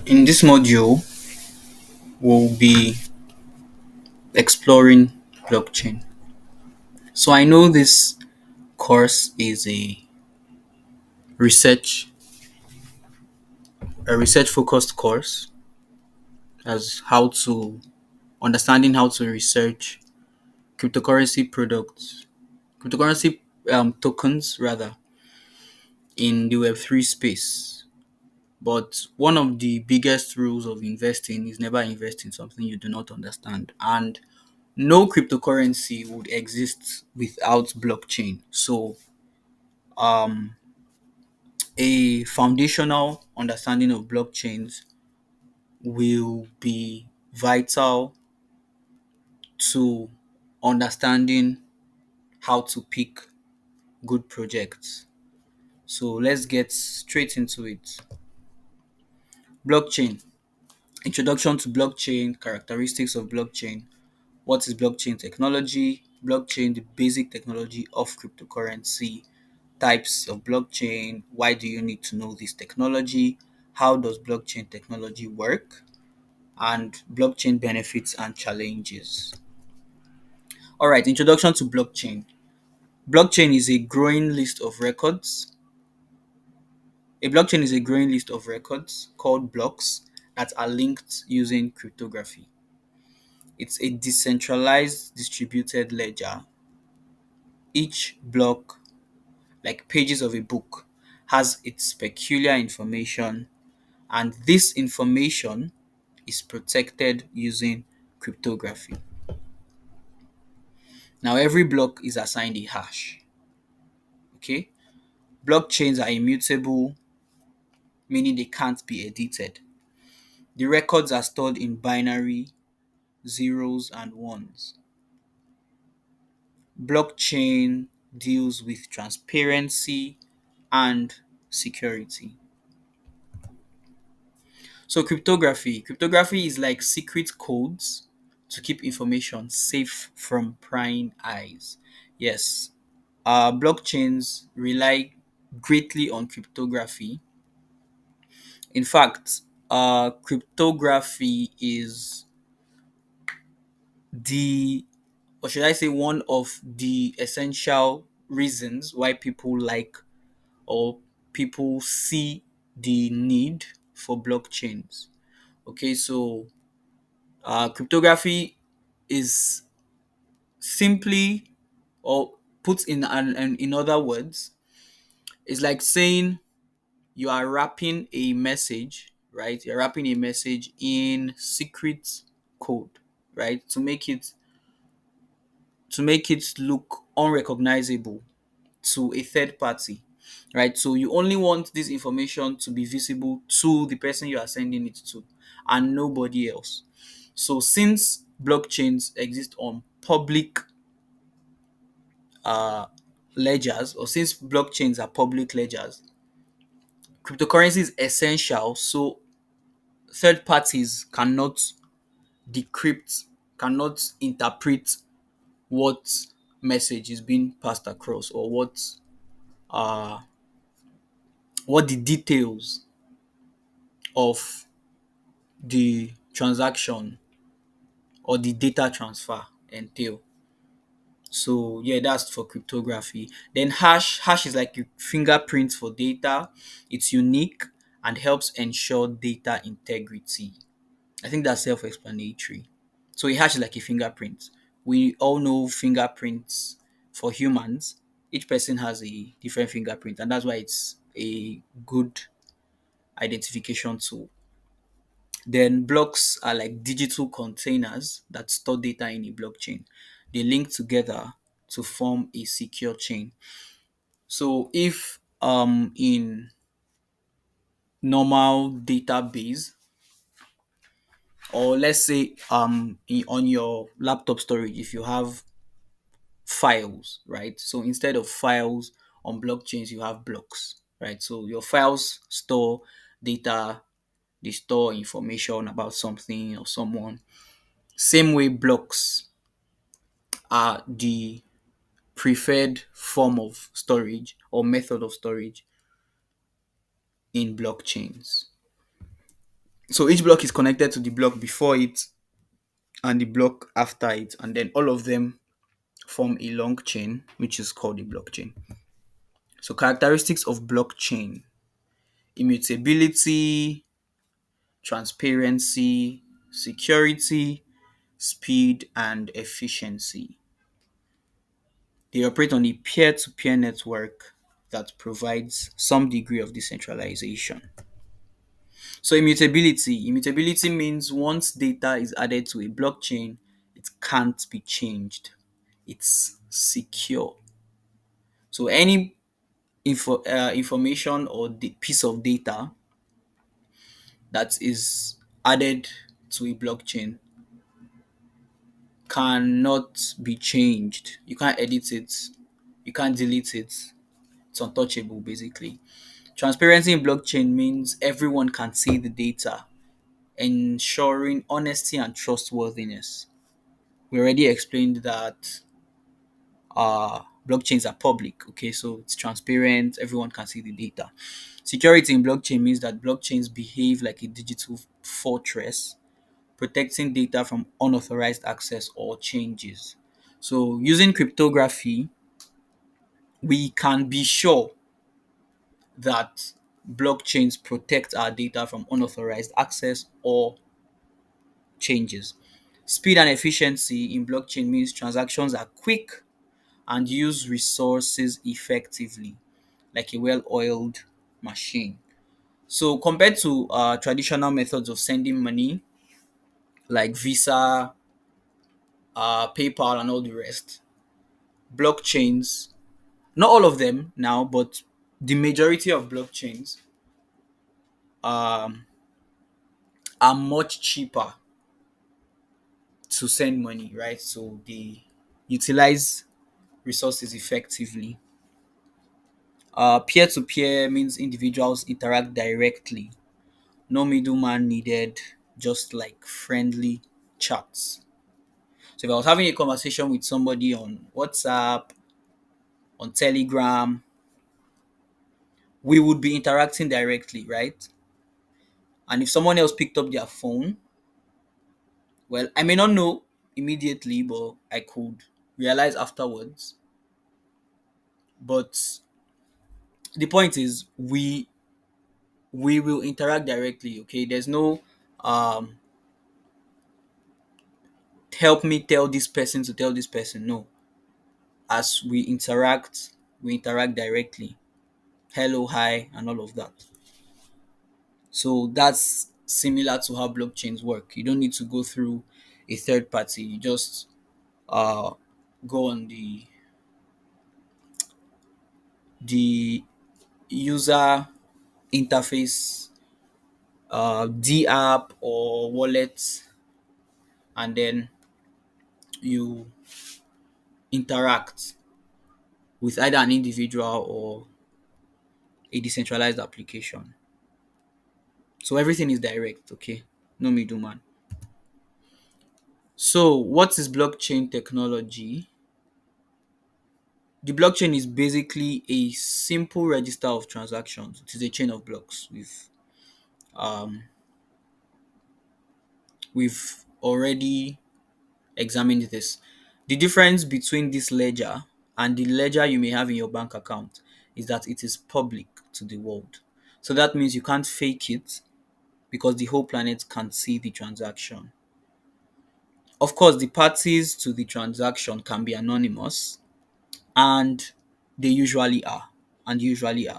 In this module, we'll be exploring blockchain. So I know this course is research a research focused course as how to understanding how to research cryptocurrency products, cryptocurrency tokens rather in the Web3 space. But one of the biggest rules of investing is never invest in something you do not understand. And no cryptocurrency would exist without blockchain. So, um, a foundational understanding of blockchains will be vital to understanding how to pick good projects. So, let's get straight into it. Blockchain. Introduction to blockchain, characteristics of blockchain. What is blockchain technology? Blockchain, the basic technology of cryptocurrency. Types of blockchain. Why do you need to know this technology? How does blockchain technology work? And blockchain benefits and challenges. All right, introduction to blockchain. Blockchain is a growing list of records. A blockchain is a growing list of records called blocks that are linked using cryptography. It's a decentralized distributed ledger. Each block, like pages of a book, has its peculiar information, and this information is protected using cryptography. Now, every block is assigned a hash. Okay, blockchains are immutable, meaning they can't be edited. The records are stored in binary, zeros, and ones. Blockchain deals with transparency and security. So cryptography is like secret codes to keep information safe from prying eyes. Yes, blockchains rely greatly on cryptography. In fact, cryptography is the, or should I say, one of the essential reasons why people like, or people see the need for blockchains. Okay, so cryptography is simply, or put in other words, it's like saying you are wrapping a message, right? You're wrapping a message in secret code, right? To make it look unrecognizable to a third party, right? So you only want this information to be visible to the person you are sending it to and nobody else. So since blockchains exist on public uh, ledgers, or since blockchains are public ledgers, cryptocurrency is essential. So third parties cannot decrypt, cannot interpret what message is being passed across, or uh what the details of the transaction or the data transfer entail. So yeah, that's for cryptography. Then hash is like your fingerprint for data. It's unique and helps ensure data integrity. I think that's self-explanatory. So a hash is like a fingerprint. We all know fingerprints for humans. Each person has a different fingerprint, and that's why it's a good identification tool. Then blocks are like digital containers that store data in a blockchain. They link together to form a secure chain. So if in normal database, or let's say on your laptop storage, if you have files, right? So instead of files on blockchains, you have blocks, right? So your files store data, they store information about something or someone. Same way, blocks are the preferred form of storage or method of storage in blockchains. So each block is connected to the block before it and the block after it, and then all of them form a long chain, which is called a blockchain. So characteristics of blockchain: immutability, transparency, security, speed, and efficiency. They operate on a peer to peer network that provides some degree of decentralization. So, immutability means once data is added to a blockchain, it can't be changed, it's secure. So, any information or the piece of data that is added to a blockchain cannot be changed. You can't edit it, you can't delete it. It's untouchable, basically. Transparency in blockchain means everyone can see the data, ensuring honesty and trustworthiness. We already explained that blockchains are public, okay, so it's transparent, everyone can see the data. Security in blockchain means that blockchains behave like a digital fortress, protecting data from unauthorized access or changes. So, using cryptography, we can be sure that blockchains protect our data from unauthorized access or changes. Speed and efficiency in blockchain means transactions are quick and use resources effectively, like a well oiled machine. So, compared to traditional methods of sending money, like Visa, PayPal, and all the rest, blockchains, not all of them now, but the majority of blockchains um, are much cheaper to send money, right? So they utilize resources effectively. Peer to peer means individuals interact directly, no middleman needed, just like friendly chats. So if I was having a conversation with somebody on WhatsApp, on Telegram, we would be interacting directly, right? And if someone else picked up their phone, well, I may not know immediately, but I could realize afterwards. But the point is, we will interact directly. Okay, there's no um help me tell this person to tell this person. No, as we interact directly. Hello, hi, and all of that. So that's similar to how blockchains work. You don't need to go through a third party. You just uh go on the user interface, D app or wallet, and then you interact with either an individual or a decentralized application. So everything is direct, okay? No middleman. So, what is blockchain technology? The blockchain is basically a simple register of transactions. It is a chain of blocks. Um, we've already examined this. The difference between this ledger and the ledger you may have in your bank account is that it is public to the world. So that means you can't fake it because the whole planet can see the transaction. Of course, the parties to the transaction can be anonymous, and they usually are,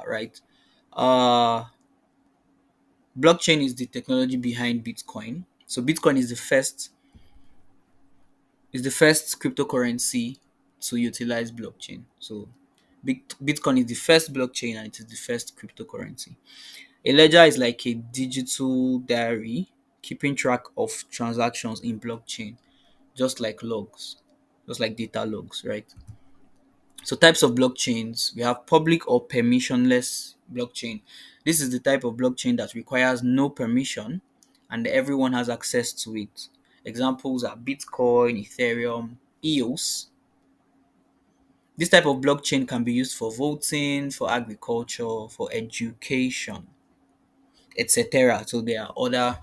right? Uh, Blockchain is the technology behind Bitcoin. So Bitcoin is the first cryptocurrency to utilize blockchain. So Bitcoin is the first blockchain and it is the first cryptocurrency. A ledger is like a digital diary keeping track of transactions in blockchain, just like logs, just like data logs, right? So types of blockchains, we have public or permissionless blockchain. This is the type of blockchain that requires no permission and everyone has access to it. Examples are Bitcoin, Ethereum, EOS. This type of blockchain can be used for voting, for agriculture, for education, etc. So there are other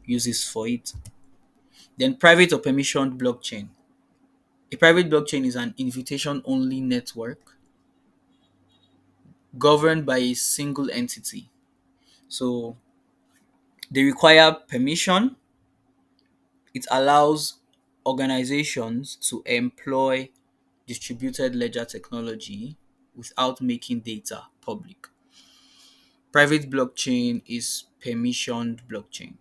uses for it. Then private or permissioned blockchain. A private blockchain is an invitation only network governed by a single entity. So they require permission. It allows organizations to employ distributed ledger technology without making data public. Private blockchain is permissioned blockchain.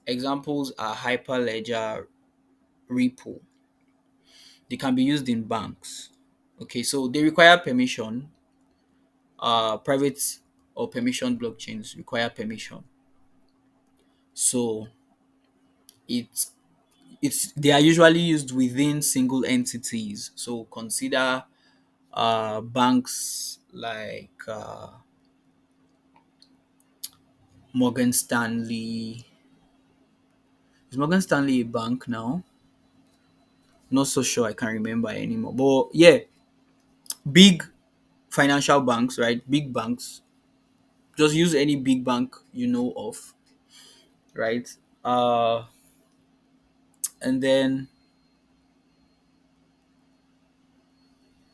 Examples are Hyperledger, Ripple. They can be used in banks. Okay, so they require permission. Private or permission blockchains require permission. So it's they are usually used within single entities. So consider banks like Morgan Stanley. Is Morgan Stanley a bank now? Not so sure. I can't remember anymore. But yeah, big financial banks, right? Big banks. Just use any big bank you know of, right? Uh, and then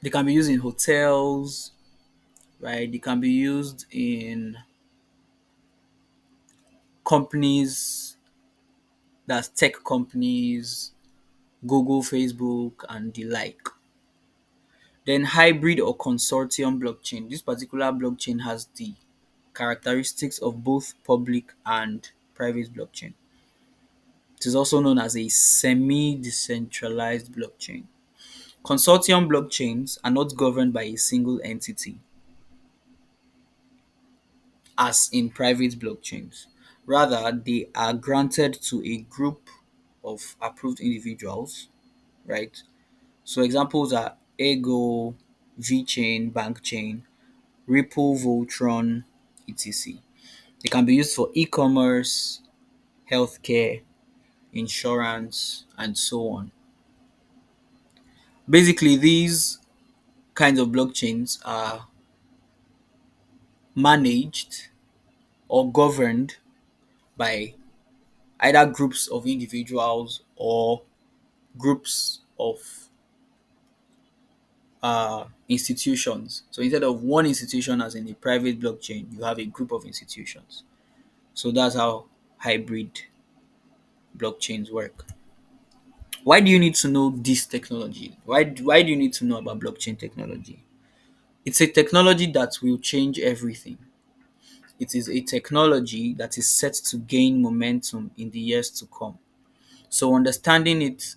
they can be used in hotels, right? They can be used in companies, that's tech companies, Google, Facebook, and the like. Then hybrid or consortium blockchain. This particular blockchain has the characteristics of both public and private blockchain. It is also known as a semi-decentralized blockchain. Consortium blockchains are not governed by a single entity, as in private blockchains. Rather, they are granted to a group of approved individuals, right? So examples are Ego, VChain, BankChain, Ripple, Voltron, etc. They can be used for e-commerce, healthcare, insurance, and so on. Basically, these kinds of blockchains are managed or governed by either groups of individuals or groups of institutions. So instead of one institution as in a private blockchain, you have a group of institutions. So that's how hybrid blockchains work. Why do you need to know this technology? Why do you need to know about blockchain technology? It's a technology that will change everything. It is a technology that is set to gain momentum in the years to come. So understanding it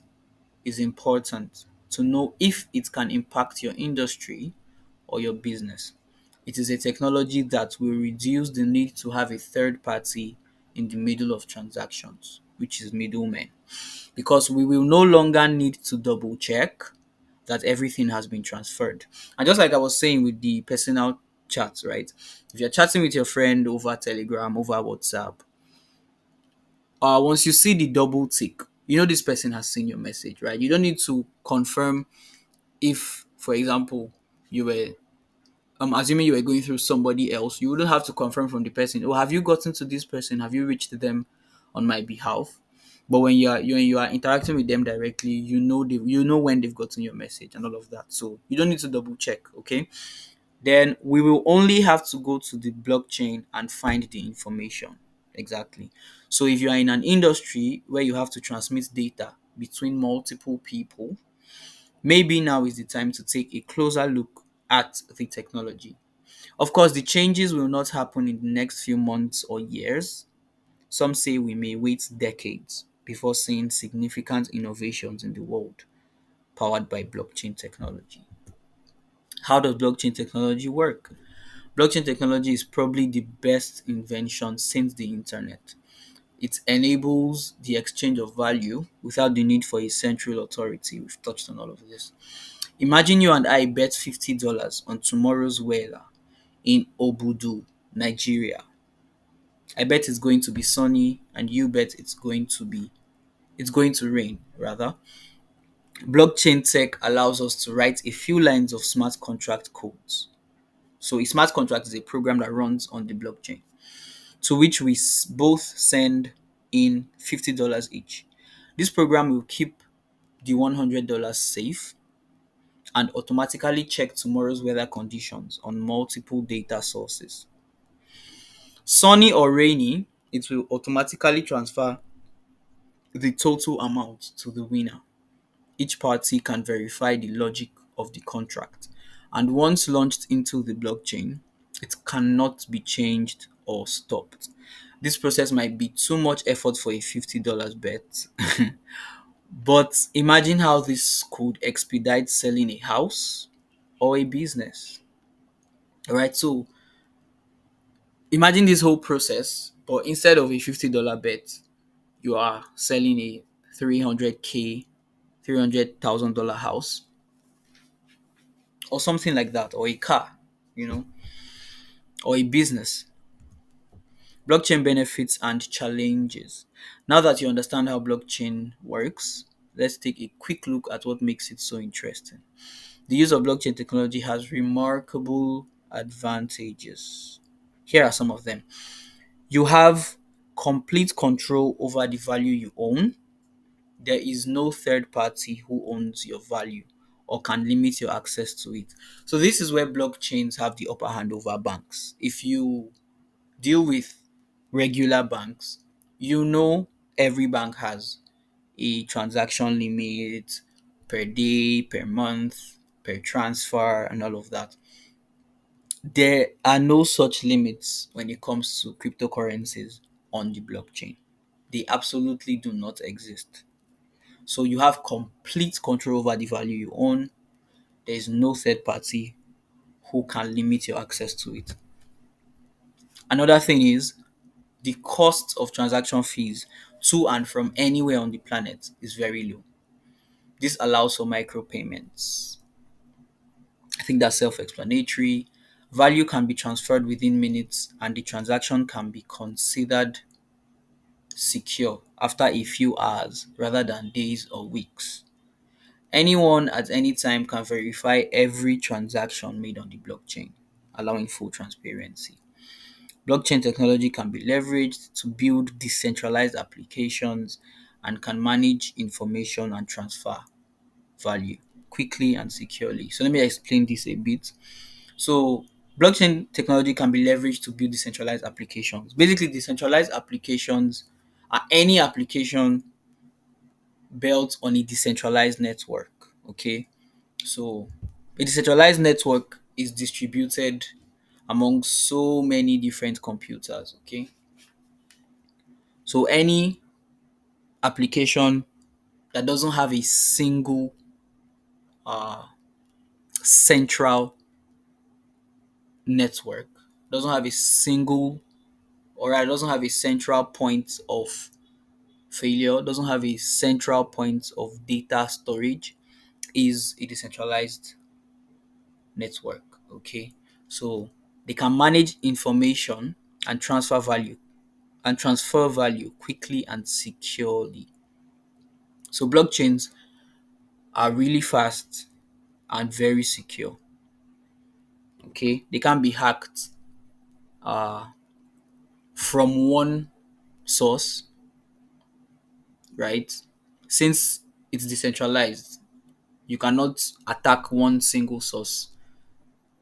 is important to know if it can impact your industry or your business. It is a technology that will reduce the need to have a third party in the middle of transactions, which is middlemen, because we will no longer need to double check that everything has been transferred. And just like I was saying with the personal chat, right? If you're chatting with your friend over Telegram, over WhatsApp, once you see the double tick, you know this person has seen your message, right? You don't need to confirm if, for example, you were assuming you were going through somebody else, you wouldn't have to confirm from the person, oh, have you gotten to this person? Have you reached them on my behalf? But when you are interacting with them directly, you know when they've gotten your message and all of that. So you don't need to double check, okay? Then we will only have to go to the blockchain and find the information. Exactly. So if you are in an industry where you have to transmit data between multiple people, maybe now is the time to take a closer look at the technology. Of course, the changes will not happen in the next few months or years. Some say we may wait decades before seeing significant innovations in the world powered by blockchain technology. How does blockchain technology work? Blockchain technology is probably the best invention since the internet. It enables the exchange of value without the need for a central authority. We've touched on all of this. Imagine you and I bet $50 on tomorrow's weather in Obudu, Nigeria. I bet it's going to be sunny, and you bet it's going to rain rather. Blockchain tech allows us to write a few lines of smart contract codes. So a smart contract is a program that runs on the blockchain. to which we both send in $50 each. This program will keep the $100 safe and automatically check tomorrow's weather conditions on multiple data sources. Sunny or rainy, it will automatically transfer the total amount to the winner. Each party can verify the logic of the contract, and once launched into the blockchain, it cannot be changed or stopped. This process might be too much effort for a $50 bet, but imagine how this could expedite selling a house or a business. All right, so imagine this whole process, but instead of a $50 bet, you are selling a 300K, $300,000 house or something like that, or a car, you know, or a business. Blockchain benefits and challenges. Now that you understand how blockchain works, let's take a quick look at what makes it so interesting. The use of blockchain technology has remarkable advantages. Here are some of them. You have complete control over the value you own. There is no third party who owns your value or can limit your access to it. So this is where blockchains have the upper hand over banks. If you deal with regular banks, you know every bank has a transaction limit per day, per month, per transfer, and all of that. There are no such limits when it comes to cryptocurrencies on the blockchain. They absolutely do not exist. So you have complete control over the value you own. There is no third party who can limit your access to it. Another thing is the cost of transaction fees to and from anywhere on the planet is very low. This allows for micropayments. I think that's self explanatory. Value can be transferred within minutes, and the transaction can be considered secure after a few hours rather than days or weeks. Anyone at any time can verify every transaction made on the blockchain, allowing full transparency. Blockchain technology can be leveraged to build decentralized applications and can manage information and transfer value quickly and securely. So let me explain this a bit. So blockchain technology can be leveraged to build decentralized applications. Basically, decentralized applications are any application built on a decentralized network. Okay. So a decentralized network is distributed among so many different computers. Okay. So any application that doesn't have a single uh, central network, doesn't have a single, or rather doesn't have a central point of failure, doesn't have a central point of data storage, is a decentralized network. Okay. So they can manage information and transfer value quickly and securely. So blockchains are really fast and very secure. Okay, they can be hacked uh, from one source, right? Since it's decentralized, you cannot attack one single source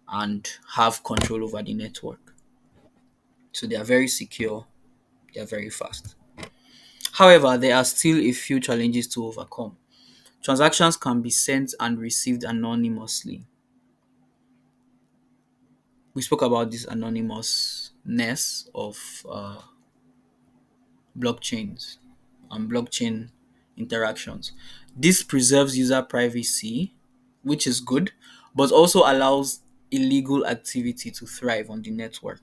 and have control over the network. So they are very secure, they are very fast. However, there are still a few challenges to overcome. Transactions can be sent and received anonymously. We spoke about this anonymousness of blockchains and blockchain interactions. This preserves user privacy, which is good, but also allows illegal activity to thrive on the network.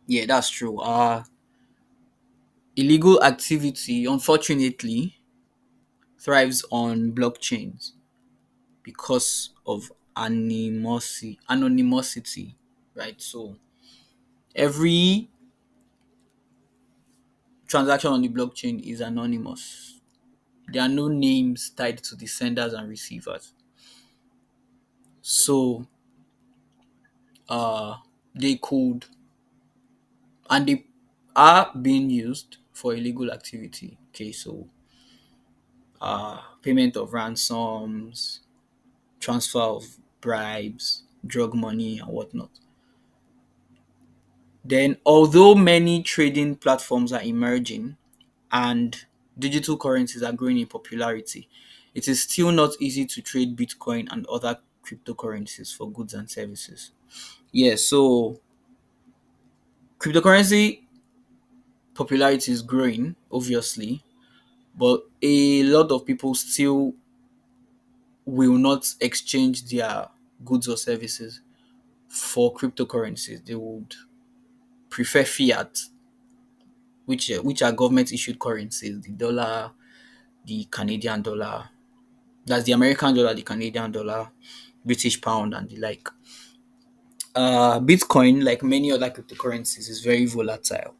Yeah, that's true. Illegal activity, unfortunately, thrives on blockchains because of anonymosity, right? So every transaction on the blockchain is anonymous. There are no names tied to the senders and receivers. So uh they could and they are being used for illegal activity. Okay, so payment of ransoms, transfer of bribes, drug money, and whatnot. Then, although many trading platforms are emerging and digital currencies are growing in popularity, it is still not easy to trade Bitcoin and other cryptocurrencies for goods and services. Yeah, so cryptocurrency popularity is growing, obviously, but a lot of people still will not exchange their goods or services for cryptocurrencies. They would prefer fiat, which are government issued currencies, the dollar, the Canadian dollar, that's the American dollar, the Canadian dollar, British pound, and the like. Bitcoin, like many other cryptocurrencies, is very volatile,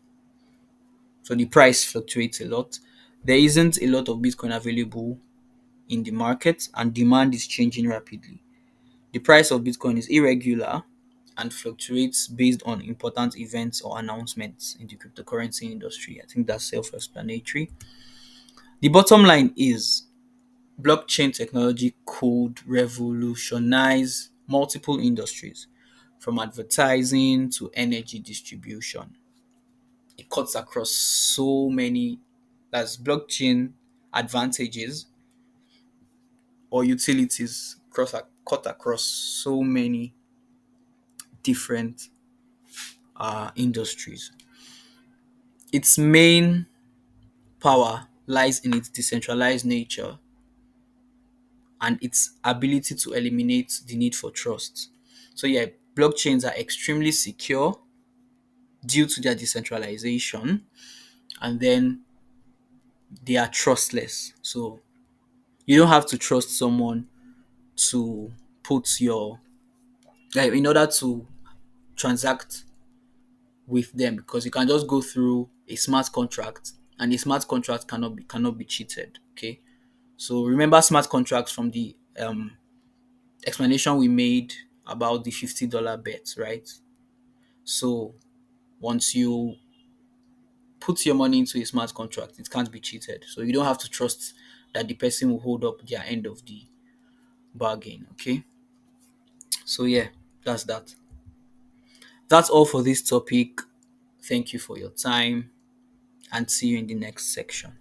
so the price fluctuates a lot. There isn't a lot of Bitcoin available in the market, and demand is changing rapidly. The price of Bitcoin is irregular and fluctuates based on important events or announcements in the cryptocurrency industry. I think that's self explanatory. The bottom line is blockchain technology could revolutionize multiple industries, from advertising to energy distribution. It cuts across so many, that's blockchain advantages or utilities cut across so many different industries. Its main power lies in its decentralized nature and its ability to eliminate the need for trust. So, yeah, blockchains are extremely secure due to their decentralization, and then they are trustless. So, you don't have to trust someone to put your, like, in order to transact with them, because you can just go through a smart contract, and a smart contract cannot be cheated. Okay, so remember smart contracts from the explanation we made about the $50 bet, right? So once you put your money into a smart contract, it can't be cheated. So you don't have to trust that the person will hold up their end of the bargain. Okay, so yeah, that's that. That's all for this topic. Thank you for your time, and see you in the next section.